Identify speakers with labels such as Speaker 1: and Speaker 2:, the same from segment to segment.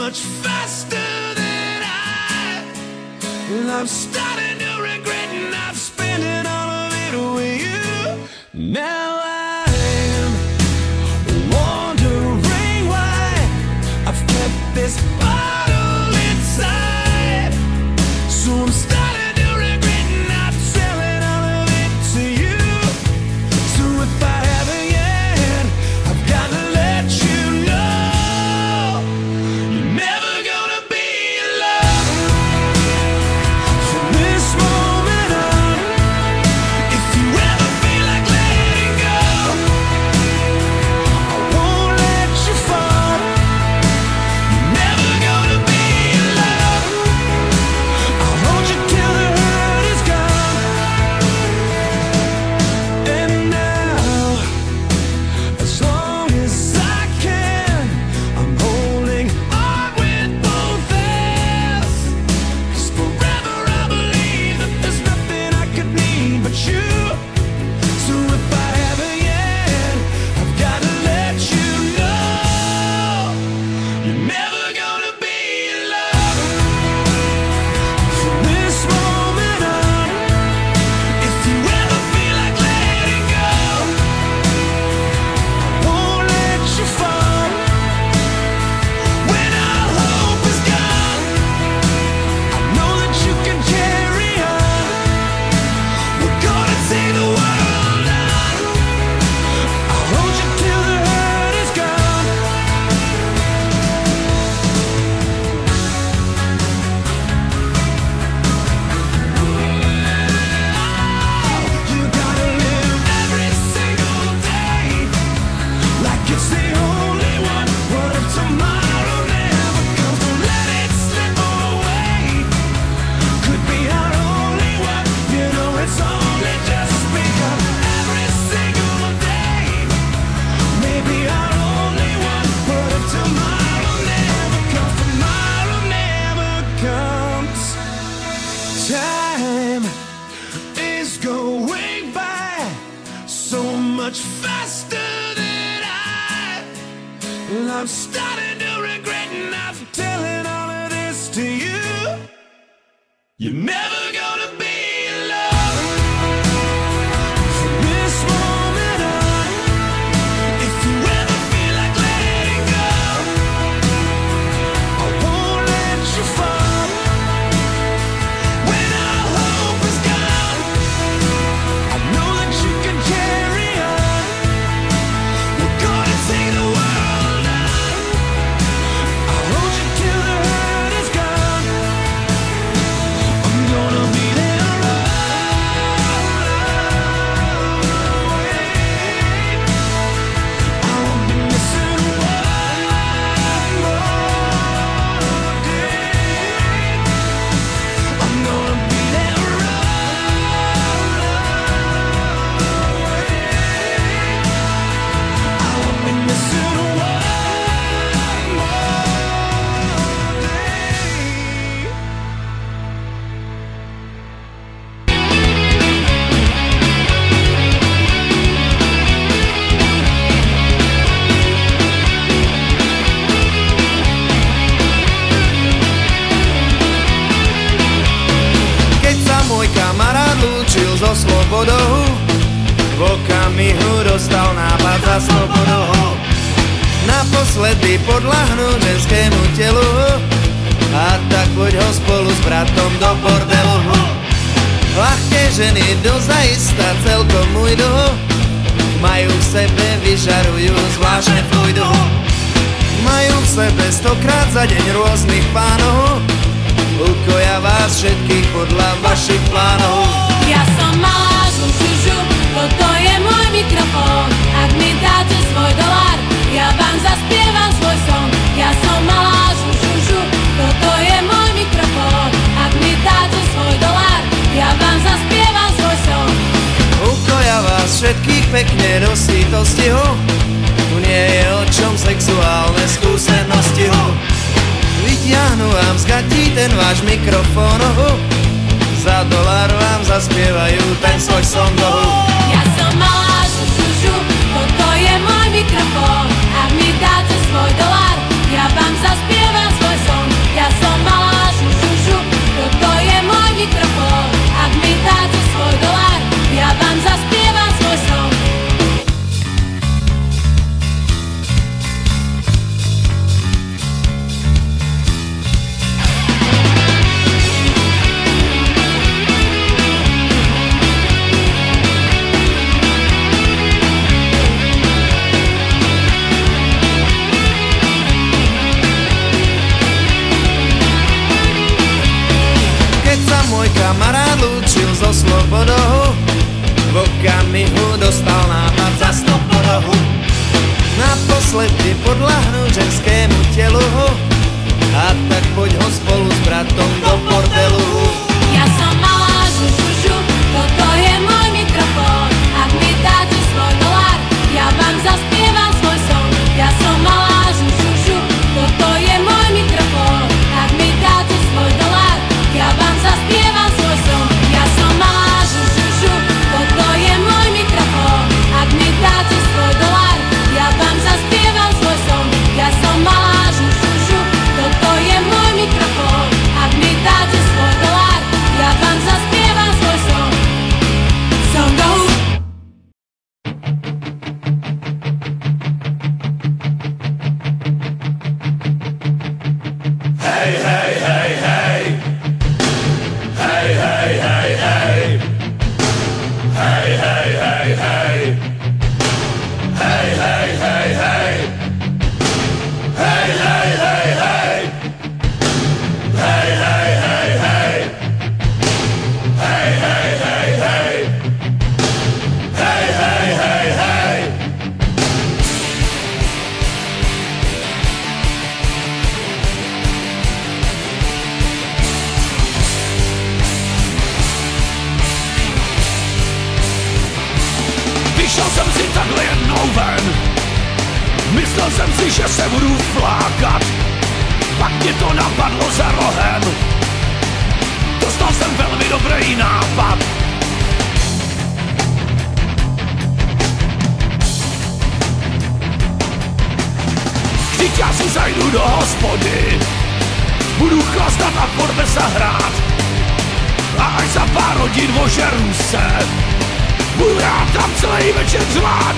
Speaker 1: much faster than I'm starting to regret not spending all of it with you. Now I'm wondering why I've kept this bottle inside. So I'm starting to regret not selling all of it to you. So if I haven't yet, I've got to let you know you're never gonna be alone from this moment on. If you ever feel like letting go, I won't let you fall. You're never gonna be alone. I'll hold you till the hurt is gone. And now, as long as I can, I'm holding on with both hands. 'Cause forever I believe that there's nothing I could need but you. So if I haven't yet, I've got to let you know you're never gonna be alone from this moment on. If you ever feel like letting go, I won't let you fall. When all hope is gone, I know that you can carry on. We're gonna take the world on. I'll hold you till the hurt is gone. You gotta live every single day like it's the only one. What if tomorrow never comes? Don't let it slip away. Could be our only one. You know it's only just begun. Every single day, maybe our only one. What if tomorrow never comes? Tomorrow never comes. Time is going by so much faster than I'm starting to regret not telling all of this to you. You're never gonna be alone from this moment on. If you ever feel like letting go, I won't let you fall. When all hope is gone, I know that you can carry on. We're gonna take the world on. I'll hold you till the hurt is gone. I'm gonna be there all away. I won't be missing one more day. I'm gonna be there all away. I won't be missing one more day.
Speaker 2: Keď sa môj kamarát lúčil so slobodou, v okamihu dostal nápad za slobodou. Naposledy podľahnúť ženskému telu, a tak poď ho spolu s bratom do bordelu. Ľahké ženy dozaista celkom ujdu, majú v sebe, vyžarujú zvláštne fluidu. Majú v sebe 100-krát za deň rôznych pánov, ukoja vás všetkých podľa vašich plánov.
Speaker 3: Ja som malá žužužu, toto je môj mikrofón. Ak mi dáte svoj dolár, ja vám zaspievam svoj song. Ja som malá žužužu, toto je môj mikrofón. Ak mi dáte svoj dolár, ja vám zaspievam svoj song.
Speaker 2: Ukoja vás všetkých pekne do sítosti, tu nie je o čom sexuálne skúsenosti. Vytiahnu vám z gatí ten váš mikrofón, za dolár vám zaspievajú ten svoj song.
Speaker 3: Ja som malá žužužu, toto je môj mikrofón. Ak mi dáte svoj dolár, ja vám zaspievam svoj song.
Speaker 2: kamarád lúčil so slobodou, v okamihu dostal nápad za 100 podohu. Naposledy podľahnúť ženskému telu, a tak poď ho spolu s bratom do bordelu.
Speaker 3: Ja som malá žužužu, toto je môj mikrofón. Ak mi dáte svoj dolár, ja vám zaspievam svoj song. Ja som malá žužužu, toto je môj mikrofón. Ak mi dáte svoj dolár, ja vám zaspievam svoj song. Ja som malá žužužu, toto je môj mikrofón. Ak mi dáte svoj dolár, ja vám zaspievam svoj song. Ja som malá žužužu, toto je môj mikrofón. Ak mi dáte svoj dolár, ja vám zaspievam svoj song. Song go.
Speaker 1: Hey, hey, hey, hey. Hey, hey, hey, hey. Hey, hey, hey, hey. Hey, hey, hey, hey. Hey, hey, hey, hey. Hey, hey, hey, hey. Hey, hey, hey, hey. Hey, hey, hey, hey. Vyšel jsem si takhle jednou ven, myslel jsem si, že se budu flákat, pak mě to napadlo za rohem, dostal jsem velmi dobrý nápad. Vždyť já si zajdu do hospody, budu chlastat a pojďme se hrát, a až za pár hodin ožeru se, budu já tam celý večer řvát.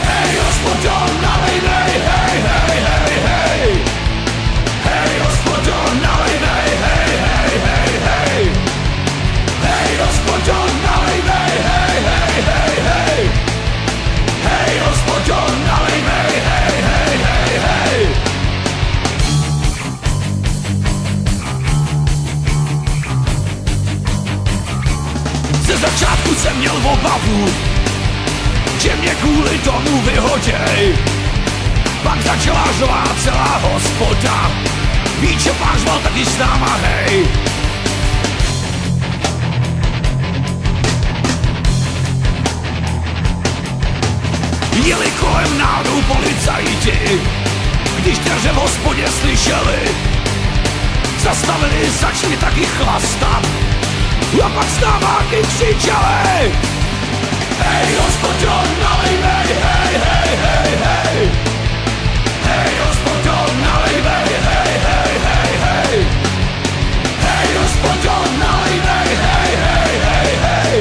Speaker 1: Hej, hospodo, nalej mej, hej, hej, hej, hej. Hej, hospodo, nalej mej, hej, hej, hej, hej. Hej, hospodo, nalej mej, hej, hej, hej, hej. Hej, hospodo, nalej mej, hej, hej, hej, hej. Ze začátku jsem měl obavu, že mě kvůli tomu vyhoděj. Pak začala řvát celá hospoda, víš, že pár řval taky s náma, hej. Jeli kolem náhodou policajti, když dveře v hospodě slyšeli, zastavili, začali taky chlastat, a pak s námáky křičeli. Hej, hospodo, nalej mej, hej, hej, hej, hej. Hej, hospodo, nalej mej, hej, hej, hej, hej. Hej, hospodo, nalej mej, hej, hej, hej, hej.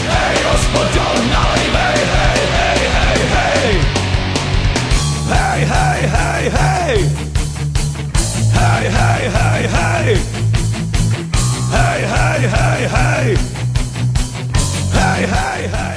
Speaker 1: Hej, hospodo, nalej mej, hej, hej, hej, hej. Hej, hej, hej, hej. Hej, hej, hej, hej. Hey, hey, hey, hey. Hey, hey, hey.